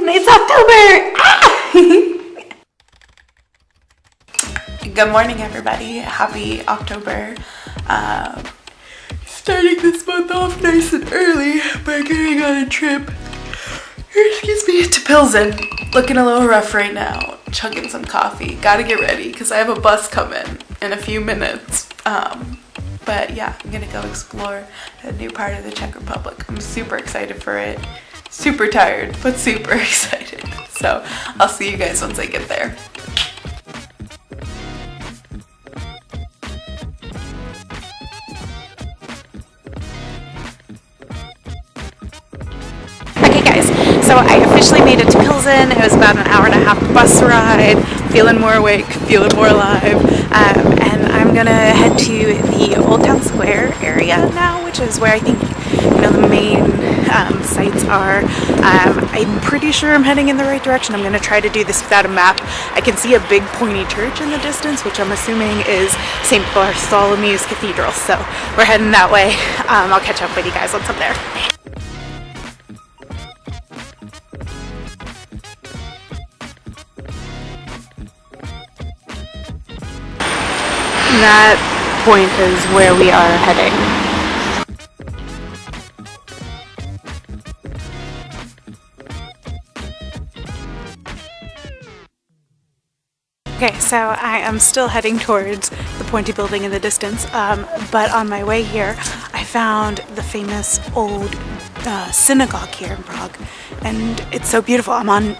It's October! Good morning, everybody. Happy October. Starting this month off nice and early by going on a trip, to Pilsen. Looking a little rough right now. Chugging some coffee. Gotta get ready because I have a bus coming in a few minutes. But yeah, I'm gonna go explore a new part of the Czech Republic. I'm super excited for it. Super tired, but super excited. So I'll see you guys once I get there. Okay guys, so I officially made it to Pilsen. It was about an hour and a half bus ride. Feeling more awake, feeling more alive. And I'm gonna head to the Old Town Square area now, which is where I think the main sites are. I'm pretty sure I'm heading in the right direction. I'm gonna try to do this without a map. I can see a big pointy church in the distance, which I'm assuming is St. Bartholomew's Cathedral. So we're heading that way. I'll catch up with you guys once I'm there. That point is where we are heading. Okay, so I am still heading towards the pointy building in the distance, but on my way here I found the famous old synagogue here in Prague, and it's so beautiful. I'm on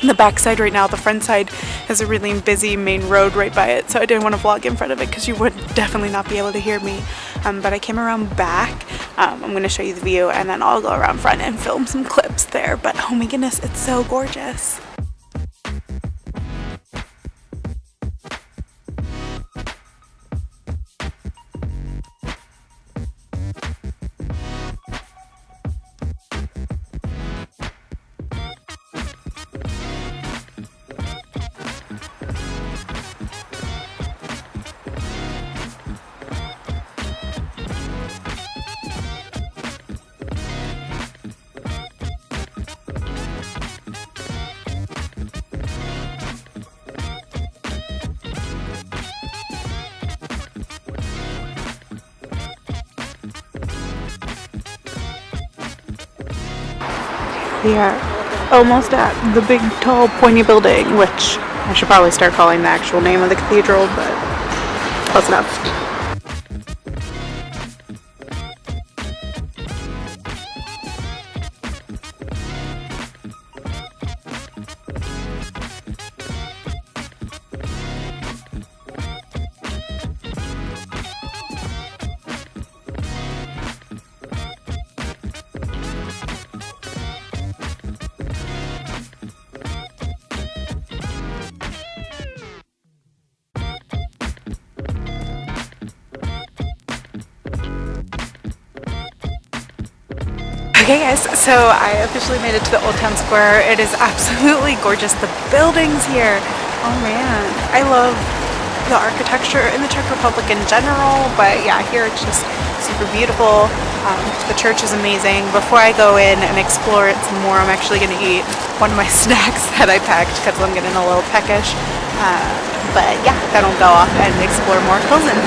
the back side right now. The front side has a really busy main road right by it, so I didn't want to vlog in front of it because you would definitely not be able to hear me. But I came around back. I'm going to show you the view and then I'll go around front and film some clips there. But oh my goodness, it's so gorgeous. We are almost at the big, tall, pointy building, which I should probably start calling the actual name of the cathedral, but close enough. Okay guys, so I officially made it to the Old Town Square. It is absolutely gorgeous. The buildings here, oh man, I love the architecture in the Czech Republic in general, but yeah, here it's just super beautiful. The church is amazing. Before I go in and explore it some more, I'm actually going to eat one of my snacks that I packed because I'm getting a little peckish. But yeah, then I'll go off and explore more Pilsen.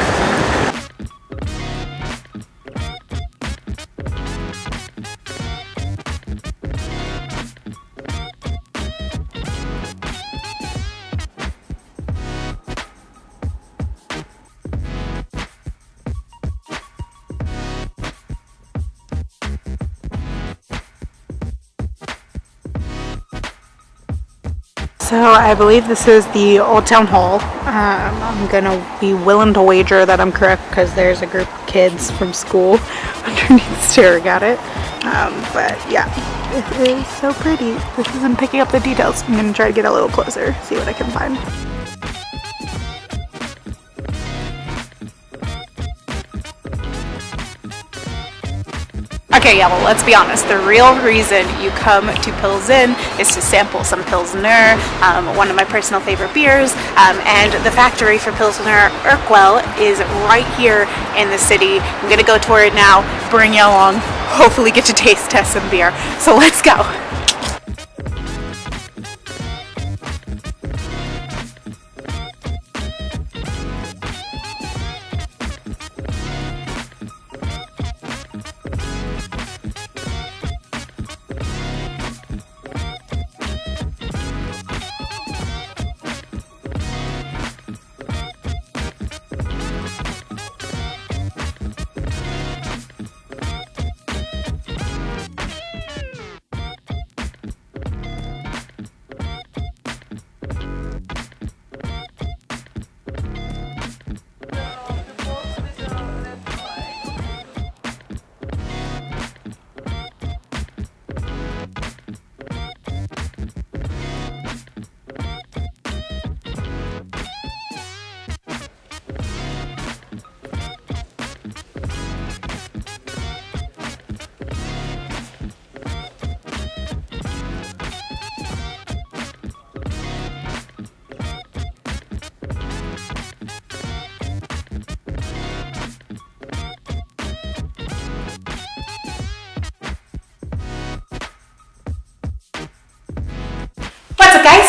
So I believe this is the Old Town Hall. I'm gonna be willing to wager that I'm correct because there's a group of kids from school underneath staring at it. But yeah, it is so pretty. This isn't picking up the details. I'm gonna try to get a little closer, see what I can find. Okay, yeah, well, let's be honest. The real reason you come to Pilsen is to sample some Pilsner, one of my personal favorite beers, and the factory for Pilsner, Urquell, is right here in the city. I'm gonna go tour it now, bring you along, hopefully get to taste test some beer. So let's go.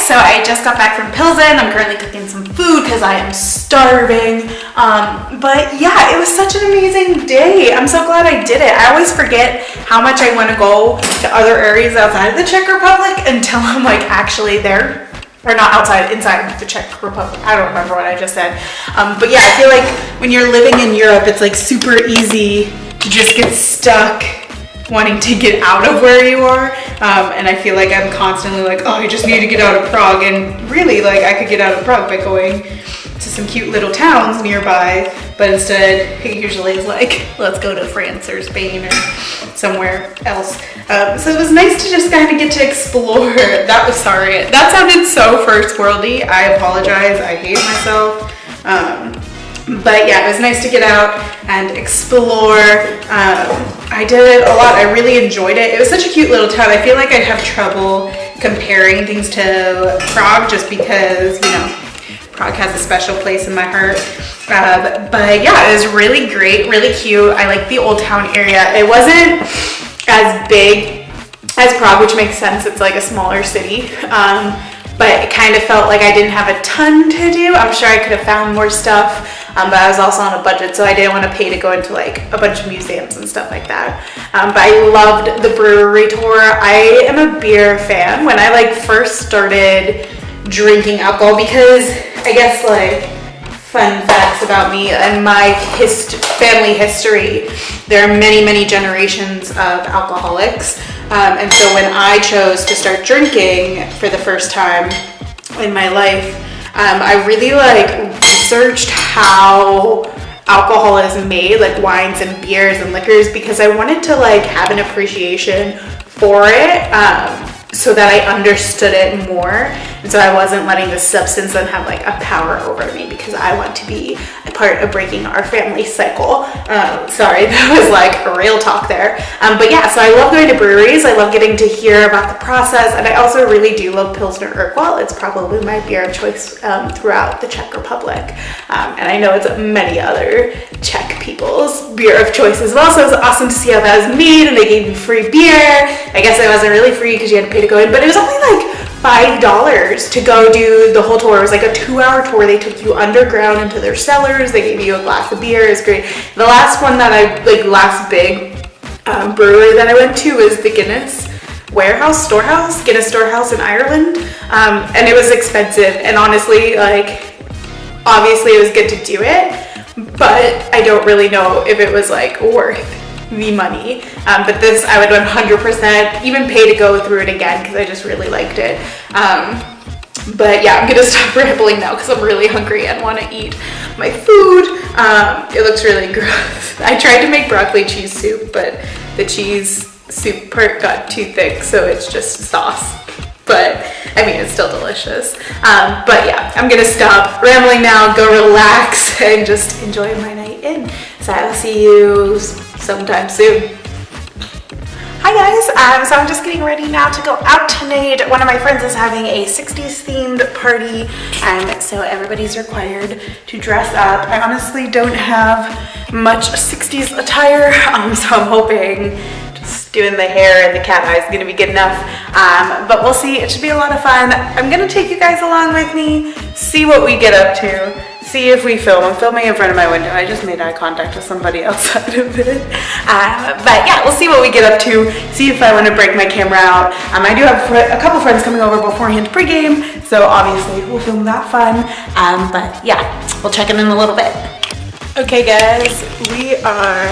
guys, so I just got back from Pilsen. I'm currently cooking some food because I am starving. But yeah, it was such an amazing day. I'm so glad I did it. I always forget how much I want to go to other areas outside of the Czech Republic until I'm like actually there. Or not outside, inside the Czech Republic. I don't remember what I just said. But yeah, I feel like when you're living in Europe, it's like super easy to just get stuck wanting to get out of where you are. And I feel like I'm constantly like, oh, I just need to get out of Prague. And really, like, I could get out of Prague by going to some cute little towns nearby. But instead, it usually is like, let's go to France or Spain or somewhere else. So it was nice to just kind of get to explore. That sounded so first worldy. I apologize. I hate myself. But yeah, it was nice to get out and explore. I did it a lot. I really enjoyed it. It was such a cute little town. I feel like I'd have trouble comparing things to Prague just because, you know, Prague has a special place in my heart. But yeah, it was really great, really cute. I like the old town area. It wasn't as big as Prague, which makes sense. It's like a smaller city. But it kind of felt like I didn't have a ton to do. I'm sure I could have found more stuff, but I was also on a budget, so I didn't want to pay to go into like a bunch of museums and stuff like that. But I loved the brewery tour. I am a beer fan. When I like first started drinking alcohol, because I guess like fun facts about me and my family history, there are many generations of alcoholics. And so when I chose to start drinking for the first time in my life, I really like researched how alcohol is made, like wines and beers and liquors, because I wanted to like have an appreciation for it, so that I understood it more, and so I wasn't letting the substance then have like a power over me, because I want to be a part of breaking our family cycle. Sorry, that was like a real talk there. But yeah, so I love going to breweries. I love getting to hear about the process, and I also really do love Pilsner Urquell. It's probably my beer of choice throughout the Czech Republic, and I know it's many other Czech people's beer of choice as well. So it was awesome to see how that was made, and they gave me free beer. I guess it wasn't really free because you had to pay to go in, but it was only like $5 to go do the whole tour. It was like a 2-hour tour. They took you underground into their cellars. They gave you a glass of beer. It was great. The last one that last big brewery that I went to was the Guinness Storehouse in Ireland. And it was expensive. And honestly, like, obviously it was good to do it, but I don't really know if it was like worth the money. But this, I would 100% even pay to go through it again, because I just really liked it. But yeah, I'm gonna stop rambling now because I'm really hungry and want to eat my food. It looks really gross. I tried to make broccoli cheese soup, but the cheese soup part got too thick, so it's just sauce. But I mean, it's still delicious. But yeah, I'm gonna stop rambling now, go relax, and just enjoy my night in. So I'll see you sometime soon. Hi guys, so I'm just getting ready now to go out tonight. One of my friends is having a 60s themed party, and so everybody's required to dress up. I honestly don't have much 60s attire, so I'm hoping just doing the hair and the cat eye is gonna be good enough. But we'll see, it should be a lot of fun. I'm gonna take you guys along with me, see what we get up to, see if we film. I'm filming in front of my window. I just made eye contact with somebody outside of it. But yeah, we'll see what we get up to, see if I want to break my camera out. I do have a couple friends coming over beforehand pregame, so obviously we'll film that fun. But yeah, we'll check in a little bit. Okay guys, we are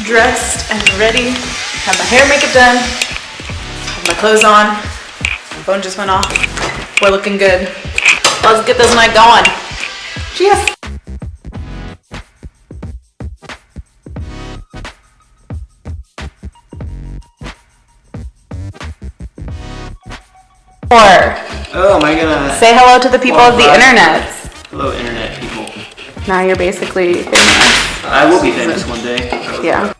dressed and ready. Have my hair and makeup done, have my clothes on, my phone just went off. We're looking good. Let's get this night going. Cheers! Oh, am I gonna say hello to the people of the internet? Hello, internet people. Now you're basically famous. I will be famous one day. Yeah.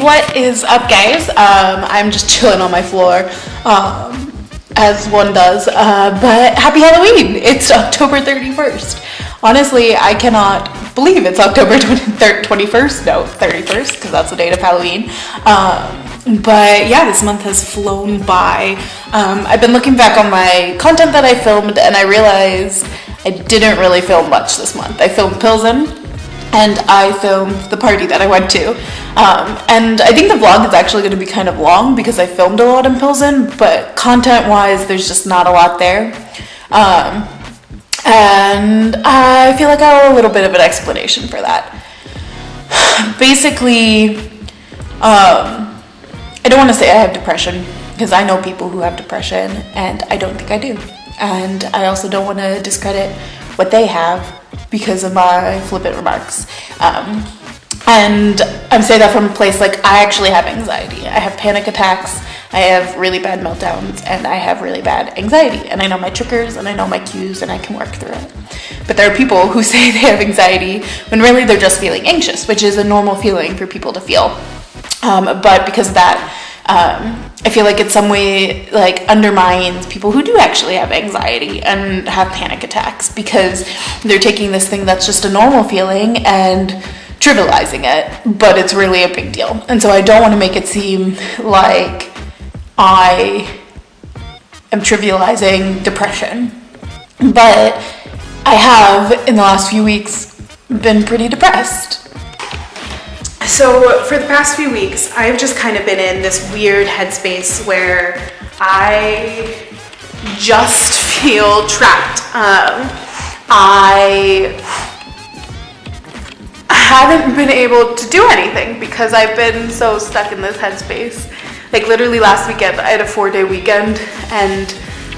What is up, guys? I'm just chilling on my floor, as one does, but happy Halloween! It's October 31st. Honestly, I cannot believe it's October 21st, no, 31st, because that's the date of Halloween. But yeah, this month has flown by. I've been looking back on my content that I filmed, and I realized I didn't really film much this month. I filmed Pilsen, and I filmed the party that I went to. And I think the vlog is actually going to be kind of long because I filmed a lot in Pilsen, but content-wise, there's just not a lot there. And I feel like I have a little bit of an explanation for that. Basically, I don't want to say I have depression because I know people who have depression, and I don't think I do. And I also don't want to discredit what they have because of my flippant remarks. And I'm saying that from a place like I actually have anxiety. I have panic attacks, I have really bad meltdowns, and I have really bad anxiety. And I know my triggers and I know my cues and I can work through it. But there are people who say they have anxiety when really they're just feeling anxious, which is a normal feeling for people to feel. But because of that, I feel like in some way like undermines people who do actually have anxiety and have panic attacks because they're taking this thing that's just a normal feeling and trivializing it, but it's really a big deal. And so I don't want to make it seem like I am trivializing depression, but I have in the last few weeks been pretty depressed. So for the past few weeks, I've just kind of been in this weird headspace where I just feel trapped. I haven't been able to do anything because I've been so stuck in this headspace. Like literally last weekend, I had a 4-day weekend and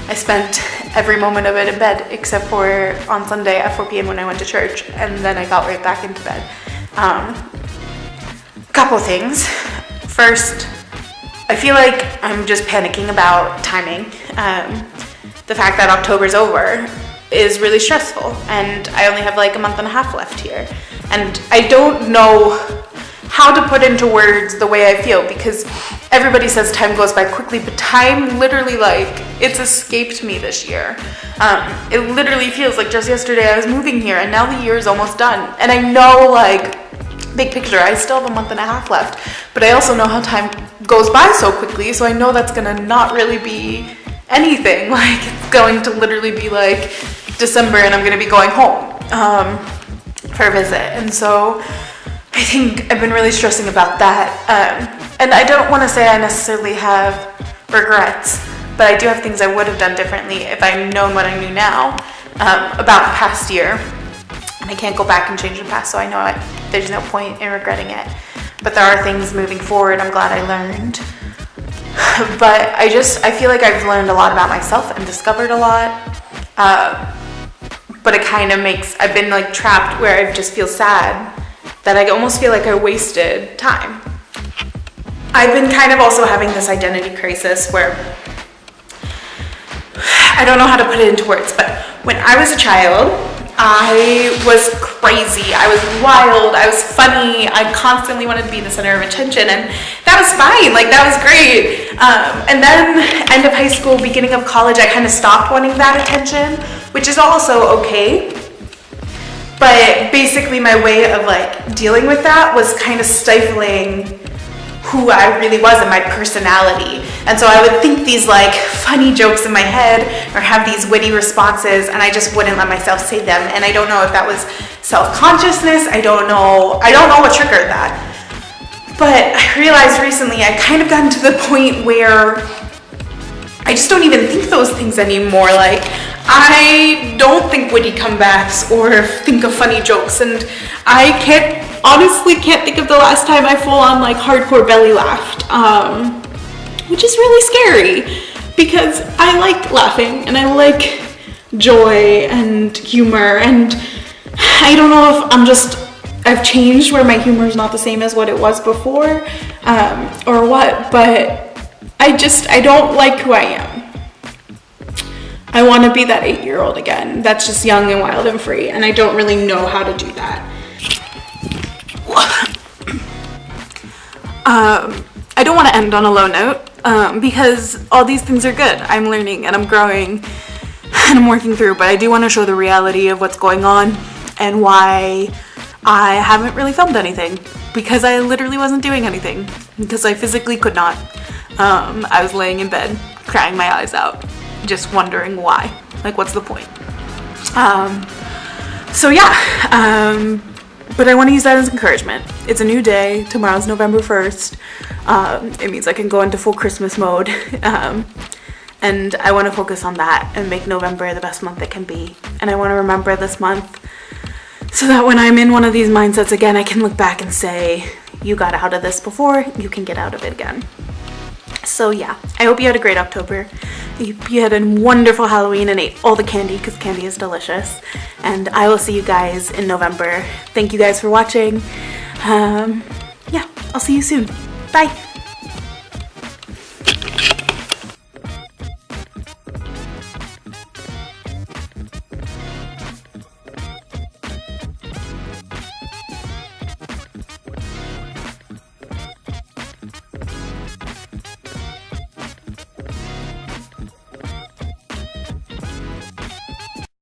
I spent every moment of it in bed except for on Sunday at 4 p.m. when I went to church, and then I got right back into bed. Couple things. First, I feel like I'm just panicking about timing. The fact that October's over is really stressful, and I only have like a month and a half left here. And I don't know how to put into words the way I feel because everybody says time goes by quickly, but time literally it's escaped me this year. It literally feels like just yesterday I was moving here and now the year is almost done. And I know big picture, I still have a month and a half left, but I also know how time goes by so quickly, so I know that's gonna not really be anything. It's going to literally be December and I'm gonna be going home for a visit. And so I think I've been really stressing about that. And I don't want to say I necessarily have regrets, but I do have things I would have done differently if I'd known what I knew now about the past year. And I can't go back and change the past, so I know there's no point in regretting it. But there are things moving forward I'm glad I learned. But I feel like I've learned a lot about myself and discovered a lot. But it kind of I've been trapped where I just feel sad that I almost feel like I wasted time. I've been kind of also having this identity crisis where I don't know how to put it into words, but when I was a child, I was crazy, I was wild, I was funny, I constantly wanted to be the center of attention, and that was fine, that was great. And then end of high school, beginning of college, I kind of stopped wanting that attention, which is also okay. But basically my way of dealing with that was kind of stifling who I really was and my personality. And so I would think these funny jokes in my head or have these witty responses, and I just wouldn't let myself say them. And I don't know if that was self-consciousness. I don't know what triggered that. But I realized recently I kind of gotten to the point where I just don't even think those things anymore. I don't think witty comebacks or think of funny jokes, and I honestly can't think of the last time I full on hardcore belly laughed, which is really scary because I like laughing and I like joy and humor, and I don't know if I've changed where my humor is not the same as what it was before, or what, but I don't like who I am. I want to be that 8-year-old again. That's just young and wild and free, and I don't really know how to do that. I don't want to end on a low note because all these things are good. I'm learning and I'm growing and I'm working through, but I do want to show the reality of what's going on and why I haven't really filmed anything, because I literally wasn't doing anything because I physically could not. I was laying in bed crying my eyes out, just wondering why, like what's the point. So yeah, but I want to use that as encouragement. It's a new day. Tomorrow's November 1st. It means I can go into full Christmas mode. And I want to focus on that and make November the best month it can be. And I want to remember this month so that when I'm in one of these mindsets again, I can look back and say, you got out of this before, you can get out of it again. So yeah, I hope you had a great October. You had a wonderful Halloween and ate all the candy, because candy is delicious. And I will see you guys in November. Thank you guys for watching. Yeah, I'll see you soon. Bye.